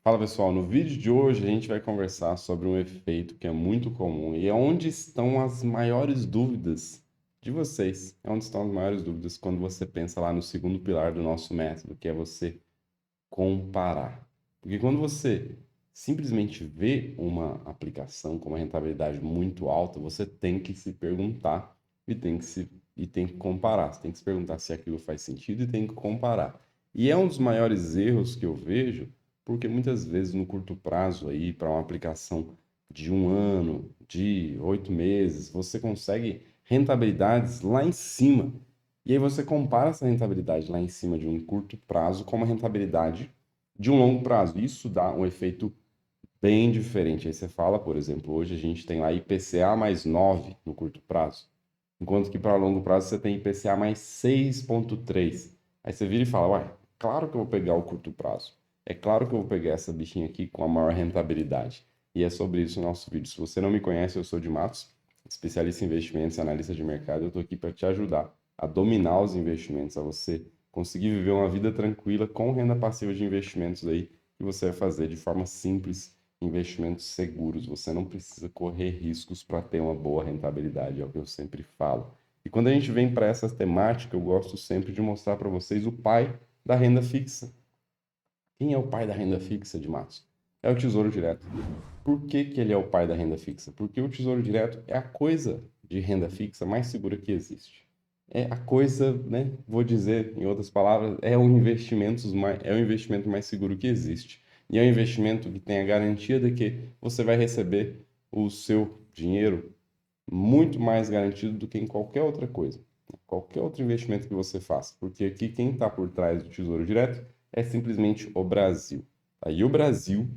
Fala pessoal, no vídeo de hoje a gente vai conversar sobre um efeito que é muito comum e é onde estão as maiores dúvidas de vocês. É onde estão as maiores dúvidas quando você pensa lá no segundo pilar do nosso método, que é você comparar. Porque quando você simplesmente vê uma aplicação com uma rentabilidade muito alta, você tem que se perguntar e tem que comparar. Você tem que se perguntar se aquilo faz sentido e tem que comparar. E é um dos maiores erros que eu vejo, porque muitas vezes no curto prazo aí, para uma aplicação de um ano, de 8 meses, você consegue rentabilidades lá em cima. E aí você compara essa rentabilidade lá em cima de um curto prazo com uma rentabilidade de um longo prazo. Isso dá um efeito bem diferente. Aí você fala, por exemplo, hoje a gente tem lá IPCA mais 9 no curto prazo, enquanto que para longo prazo você tem IPCA mais 6,3. Aí você vira e fala, uai, claro que eu vou pegar o curto prazo. É claro que eu vou pegar essa bichinha aqui com a maior rentabilidade. E é sobre isso o nosso vídeo. Se você não me conhece, eu sou de Matos, especialista em investimentos e analista de mercado. Eu estou aqui para te ajudar a dominar os investimentos, a você conseguir viver uma vida tranquila com renda passiva de investimentos aí que você vai fazer de forma simples, investimentos seguros. Você não precisa correr riscos para ter uma boa rentabilidade, é o que eu sempre falo. E quando a gente vem para essa temática, eu gosto sempre de mostrar para vocês o pai da renda fixa. Quem é o pai da renda fixa de Matos? É o Tesouro Direto. Por que que ele é o pai da renda fixa? Porque o Tesouro Direto é a coisa de renda fixa mais segura que existe. É a coisa, né? Vou dizer em outras palavras, é o investimento mais seguro que existe. E é um investimento que tem a garantia de que você vai receber o seu dinheiro muito mais garantido do que em qualquer outra coisa, qualquer outro investimento que você faça, porque aqui quem está por trás do Tesouro Direto é simplesmente o Brasil. Aí o Brasil,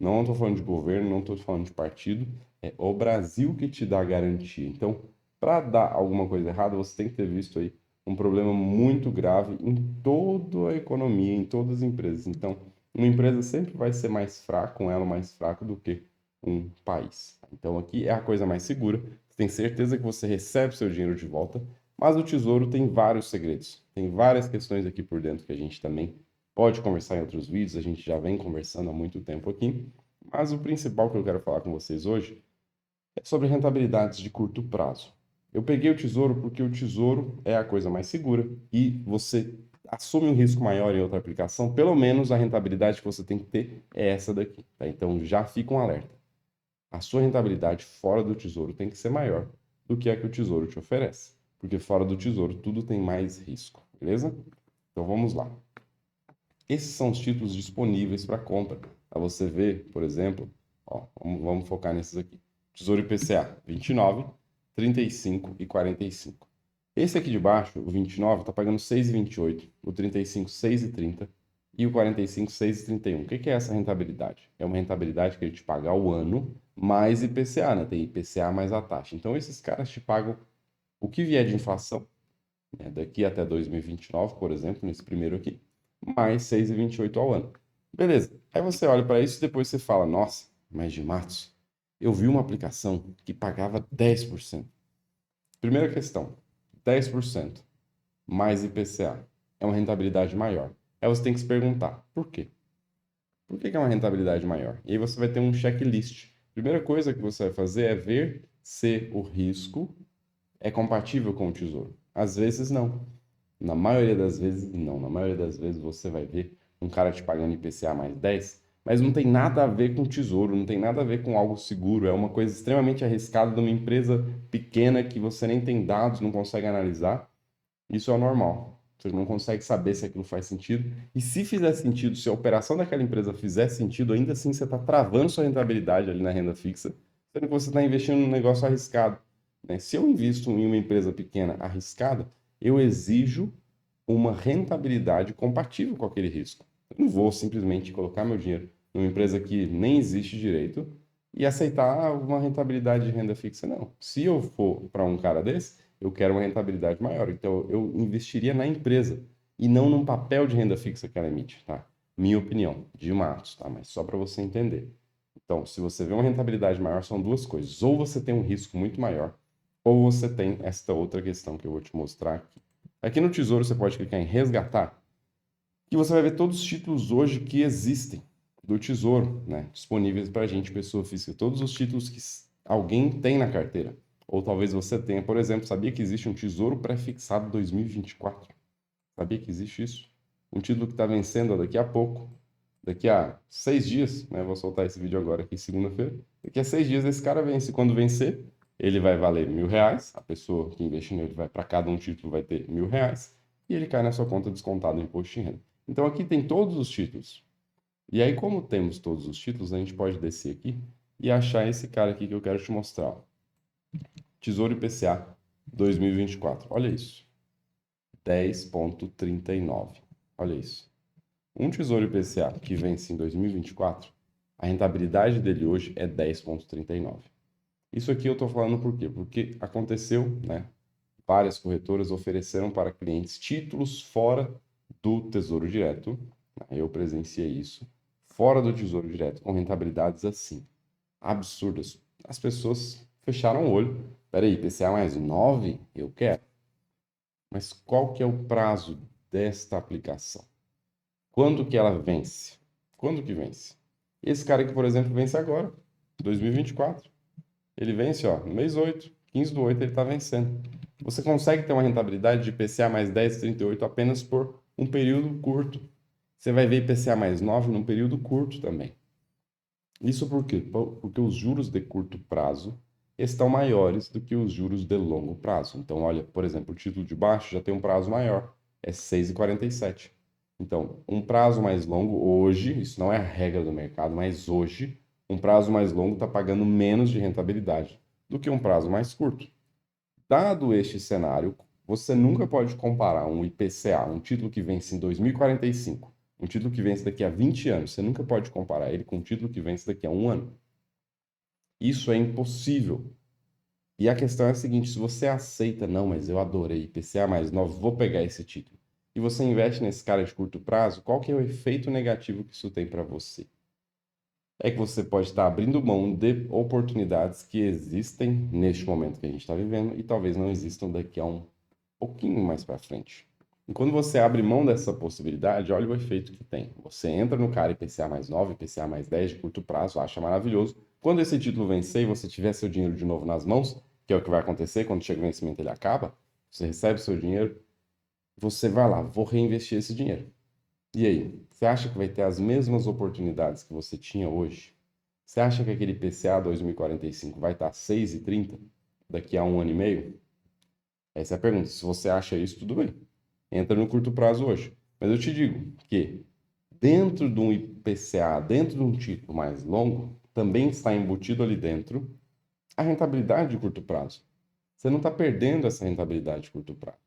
não estou falando de governo, não estou falando de partido, é o Brasil que te dá a garantia. Então, para dar alguma coisa errada, você tem que ter visto aí um problema muito grave em toda a economia, em todas as empresas. Então, uma empresa sempre vai ser mais fraca, com ela mais fraco do que um país. Então, aqui é a coisa mais segura. Você tem certeza que você recebe seu dinheiro de volta, mas o Tesouro tem vários segredos. Tem várias questões aqui por dentro que a gente também pode conversar em outros vídeos, a gente já vem conversando há muito tempo aqui, mas o principal que eu quero falar com vocês hoje é sobre rentabilidades de curto prazo. Eu peguei o Tesouro porque o Tesouro é a coisa mais segura e você assume um risco maior em outra aplicação, pelo menos a rentabilidade que você tem que ter é essa daqui, tá? Então já fica um alerta. A sua rentabilidade fora do Tesouro tem que ser maior do que a que o Tesouro te oferece, porque fora do Tesouro tudo tem mais risco, beleza? Então vamos lá. Esses são os títulos disponíveis para compra. Para você ver, por exemplo, ó, vamos focar nesses aqui. Tesouro IPCA 29, 35 e 45. Esse aqui de baixo, o 29, está pagando 6,28, o 35, 6,30 e o 45, 6,31. O que que é essa rentabilidade? É uma rentabilidade que ele te paga ao ano mais IPCA, né? Tem IPCA mais a taxa. Então esses caras te pagam o que vier de inflação, né? Daqui até 2029, por exemplo, nesse primeiro aqui, mais 6,28 ao ano. Beleza. Aí você olha para isso e depois você fala, nossa, mas de Matos, eu vi uma aplicação que pagava 10%. Primeira questão, 10% mais IPCA é uma rentabilidade maior. Aí você tem que se perguntar, por quê? Por que que é uma rentabilidade maior? E aí você vai ter um checklist. Primeira coisa que você vai fazer é ver se o risco é compatível com o tesouro. Às vezes não. Na maioria das vezes, não. Na maioria das vezes você vai ver um cara te pagando IPCA mais 10, mas não tem nada a ver com tesouro, não tem nada a ver com algo seguro. É uma coisa extremamente arriscada de uma empresa pequena que você nem tem dados, não consegue analisar. Isso é o normal. Você não consegue saber se aquilo faz sentido. E se fizer sentido, se a operação daquela empresa fizer sentido, ainda assim você está travando sua rentabilidade ali na renda fixa, sendo que você está investindo num negócio arriscado, né? Se eu invisto em uma empresa pequena arriscada, eu exijo uma rentabilidade compatível com aquele risco. Eu não vou simplesmente colocar meu dinheiro numa empresa que nem existe direito e aceitar uma rentabilidade de renda fixa, não. Se eu for para um cara desse, eu quero uma rentabilidade maior. Então, eu investiria na empresa e não num papel de renda fixa que ela emite, tá? Minha opinião, de Matos, tá? Mas só para você entender. Então, se você vê uma rentabilidade maior, são duas coisas. Ou você tem um risco muito maior, ou você tem esta outra questão que eu vou te mostrar aqui. Aqui no Tesouro você pode clicar em resgatar e você vai ver todos os títulos hoje que existem. do Tesouro, né? Disponíveis para a gente, pessoa física. Todos os títulos que alguém tem na carteira. Ou talvez você tenha, por exemplo, sabia que existe um Tesouro Prefixado 2024? Sabia que existe isso? Um título que está vencendo daqui a pouco, daqui a 6 dias, né? Vou soltar esse vídeo agora aqui, segunda-feira. Daqui a 6 dias esse cara vence. Quando vencer, ele vai valer R$ 1.000. A pessoa que investe nele vai, para cada um título, vai ter R$ 1.000. E ele cai na sua conta descontado o imposto de renda. Então aqui tem todos os títulos. E aí, como temos todos os títulos, a gente pode descer aqui e achar esse cara aqui que eu quero te mostrar. Ó. Tesouro IPCA 2024. Olha isso. 10,39. Olha isso. Um Tesouro IPCA que vence em 2024, a rentabilidade dele hoje é 10,39. Isso aqui eu estou falando por quê? Porque aconteceu, né? Várias corretoras ofereceram para clientes títulos fora do Tesouro Direto. Eu presenciei isso. Fora do Tesouro Direto, com rentabilidades assim, absurdas. As pessoas fecharam o olho. Peraí, IPCA mais 9? Eu quero. Mas qual que é o prazo desta aplicação? Quando que ela vence? Quando que vence? Esse cara aqui, por exemplo, vence agora, 2024. Ele vence, ó, no mês 8, 15/8, ele está vencendo. Você consegue ter uma rentabilidade de IPCA mais 10,38 apenas por um período curto. Você vai ver IPCA mais 9 num período curto também. Isso por quê? Porque os juros de curto prazo estão maiores do que os juros de longo prazo. Então, olha, por exemplo, o título de baixo já tem um prazo maior, é 6,47. Então, um prazo mais longo hoje, isso não é a regra do mercado, mas hoje, um prazo mais longo está pagando menos de rentabilidade do que um prazo mais curto. Dado este cenário, você nunca pode comparar um IPCA, um título que vence em 2045, um título que vence daqui a 20 anos, você nunca pode comparar ele com um título que vence daqui a 1 ano. Isso é impossível. E a questão é a seguinte, se você aceita, não, mas eu adorei IPCA mais 9, vou pegar esse título, e você investe nesse cara de curto prazo, qual que é o efeito negativo que isso tem para você? É que você pode estar abrindo mão de oportunidades que existem neste momento que a gente está vivendo e talvez não existam daqui a um pouquinho mais para frente. E quando você abre mão dessa possibilidade, olha o efeito que tem. Você entra no cara IPCA mais 9, IPCA mais 10 de curto prazo, acha maravilhoso. Quando esse título vencer e você tiver seu dinheiro de novo nas mãos, que é o que vai acontecer quando chega o vencimento ele acaba, você recebe seu dinheiro, você vai lá, vou reinvestir esse dinheiro. E aí, você acha que vai ter as mesmas oportunidades que você tinha hoje? Você acha que aquele IPCA 2045 vai estar 6,30 daqui a 1 ano e meio? Essa é a pergunta. Se você acha isso, tudo bem. Entra no curto prazo hoje. Mas eu te digo que dentro de um IPCA, dentro de um título mais longo, também está embutido ali dentro a rentabilidade de curto prazo. Você não está perdendo essa rentabilidade de curto prazo.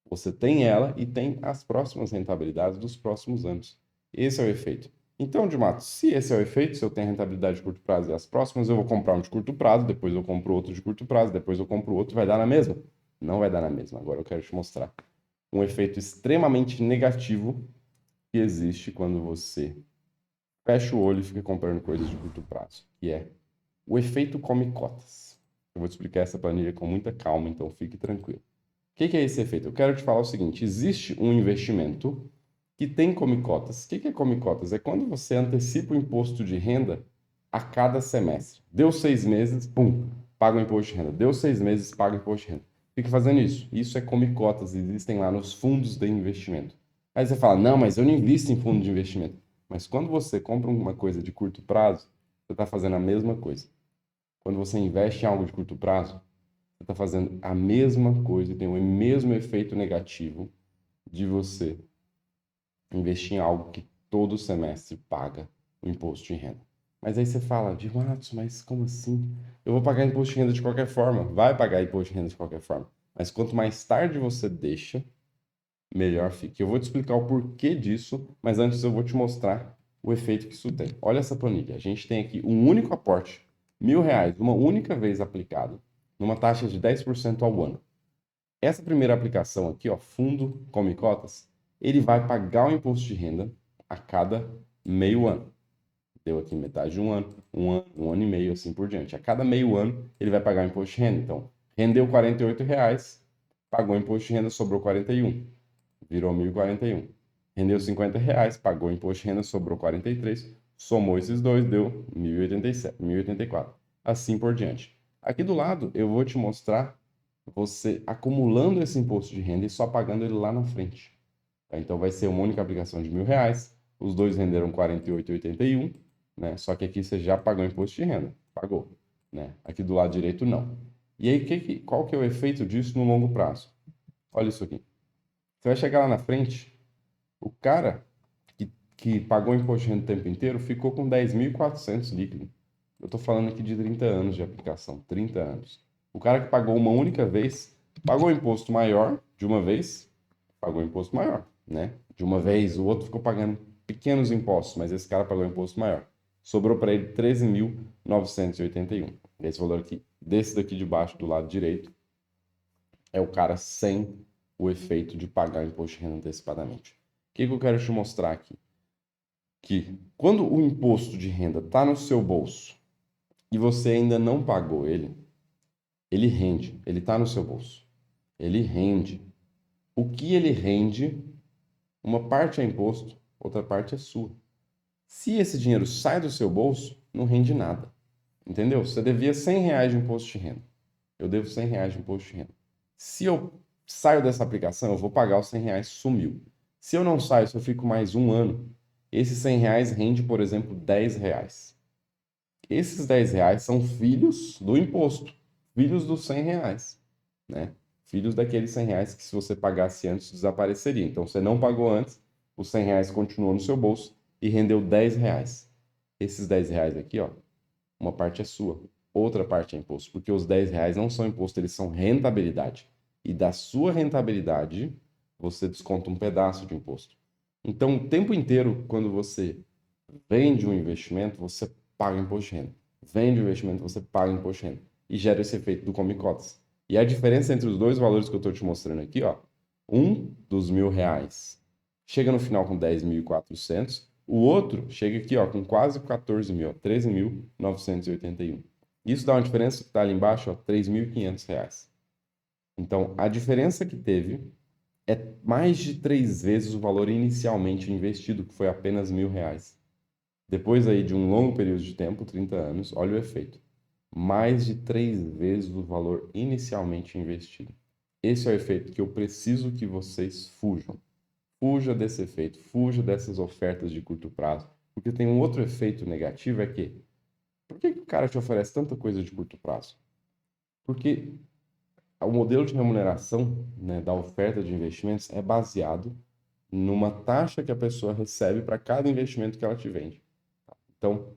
Você tem ela e tem as próximas rentabilidades dos próximos anos. Esse é o efeito. Então, de mato, se esse é o efeito, se eu tenho a rentabilidade de curto prazo e as próximas, eu vou comprar um de curto prazo, depois eu compro outro de curto prazo, depois eu compro outro, vai dar na mesma? Não vai dar na mesma. Agora eu quero te mostrar um efeito extremamente negativo que existe quando você fecha o olho e fica comprando coisas de curto prazo, que é o efeito come cotas. Eu vou te explicar essa planilha com muita calma, então fique tranquilo. O que é esse efeito? Eu quero te falar o seguinte: existe um investimento que tem come cotas. O que é come cotas? É quando você antecipa o imposto de renda a cada semestre. Deu 6 meses, pum, paga o imposto de renda. Deu 6 meses, paga o imposto de renda. Fica fazendo isso. Isso é come cotas, existem lá nos fundos de investimento. Aí você fala, não, mas eu não invisto em fundo de investimento. Mas quando você compra uma coisa de curto prazo, você está fazendo a mesma coisa. Quando você investe em algo de curto prazo, você está fazendo a mesma coisa, tem o mesmo efeito negativo de você investir em algo que todo semestre paga o imposto de renda. Mas aí você fala, de Matos, mas como assim? Eu vou pagar imposto de renda de qualquer forma. Vai pagar imposto de renda de qualquer forma. Mas quanto mais tarde você deixa, melhor fica. Eu vou te explicar o porquê disso, mas antes eu vou te mostrar o efeito que isso tem. Olha essa planilha. A gente tem aqui um único aporte, R$ 1.000, uma única vez aplicado, numa taxa de 10% ao ano. Essa primeira aplicação aqui, ó, fundo come cotas, ele vai pagar o imposto de renda a cada meio ano. Deu aqui metade de 1 ano, 1 ano, 1 ano e meio, assim por diante. A cada meio ano, ele vai pagar o imposto de renda. Então, rendeu R$ 48, pagou o imposto de renda, sobrou 41, virou 1.041. Rendeu R$ 50, pagou o imposto de renda, sobrou 43, somou esses dois, deu 1.087, 1.084. Assim por diante. Aqui do lado, eu vou te mostrar você acumulando esse imposto de renda e só pagando ele lá na frente. Tá? Então, vai ser uma única aplicação de R$ 1.000. Os dois renderam R$ 48,81, né? Só que aqui você já pagou imposto de renda. Pagou, né? Aqui do lado direito, não. E aí, qual que é o efeito disso no longo prazo? Olha isso aqui. Você vai chegar lá na frente, o cara que pagou imposto de renda o tempo inteiro ficou com 10.400 líquido. Eu estou falando aqui de 30 anos de aplicação, 30 anos. O cara que pagou uma única vez, pagou imposto maior de uma vez, pagou imposto maior, né? De uma vez, o outro ficou pagando pequenos impostos, mas esse cara pagou imposto maior. Sobrou para ele 13.981. Esse valor aqui, desse daqui de baixo, do lado direito, é o cara sem o efeito de pagar imposto de renda antecipadamente. O que eu quero te mostrar aqui? Que quando o imposto de renda está no seu bolso e você ainda não pagou ele rende, ele está no seu bolso. Ele rende. O que ele rende, uma parte é imposto, outra parte é sua. Se esse dinheiro sai do seu bolso, não rende nada. Entendeu? Você devia R$ 100 de imposto de renda. Eu devo R$ 100 de imposto de renda. Se eu saio dessa aplicação, eu vou pagar os R$ 100, sumiu. Se eu não saio, se eu fico mais um ano, esses R$ 100 rende, por exemplo, R$ 10. Esses R$ 10 são filhos do imposto, filhos dos R$ 100, né? Filhos daqueles R$ 100 que se você pagasse antes desapareceria. Então você não pagou antes, os R$ 100 continuam no seu bolso e rendeu R$ 10. Esses R$ 10 aqui, ó, uma parte é sua, outra parte é imposto, porque os R$ 10 não são imposto, eles são rentabilidade. E da sua rentabilidade, você desconta um pedaço de imposto. Então, o tempo inteiro, quando você vende um investimento, você paga imposto de renda. Vende um investimento, você paga imposto de renda. E gera esse efeito do come cotas. E a diferença entre os dois valores que eu estou te mostrando aqui, ó, um dos R$ 1.000 chega no final com 10.400, o outro chega aqui, ó, com quase 14.000, 13.981. Isso dá uma diferença que está ali embaixo, ó, R$ 3.500. Então, a diferença que teve é mais de 3 vezes o valor inicialmente investido, que foi apenas R$ 1.000. Depois aí de um longo período de tempo, 30 anos, olha o efeito. Mais de 3 vezes o valor inicialmente investido. Esse é o efeito que eu preciso que vocês fujam. Fuja desse efeito, fuja dessas ofertas de curto prazo. Porque tem um outro efeito negativo, é que por que o cara te oferece tanta coisa de curto prazo? Porque o modelo de remuneração, né, da oferta de investimentos é baseado numa taxa que a pessoa recebe para cada investimento que ela te vende. Então,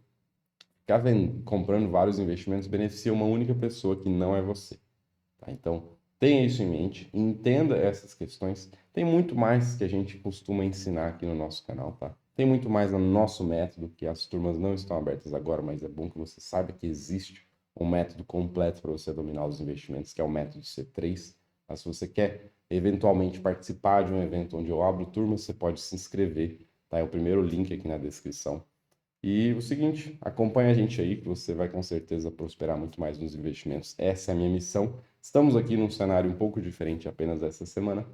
ficar comprando vários investimentos beneficia uma única pessoa que não é você. Tá? Então, tenha isso em mente, entenda essas questões. Tem muito mais que a gente costuma ensinar aqui no nosso canal, tá? Tem muito mais no nosso método, que as turmas não estão abertas agora, mas é bom que você saiba que existe um método completo para você dominar os investimentos, que é o método C3. Mas se você quer eventualmente participar de um evento onde eu abro turma, você pode se inscrever, tá? É o primeiro link aqui na descrição. E o seguinte, acompanha a gente aí, que você vai com certeza prosperar muito mais nos investimentos. Essa é a minha missão. Estamos aqui num cenário um pouco diferente apenas essa semana,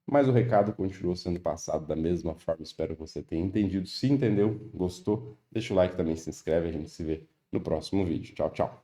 mas o recado continua sendo passado da mesma forma. Espero que você tenha entendido. Se entendeu, gostou, deixa o like também, se inscreve, a gente se vê no próximo vídeo. Tchau, tchau.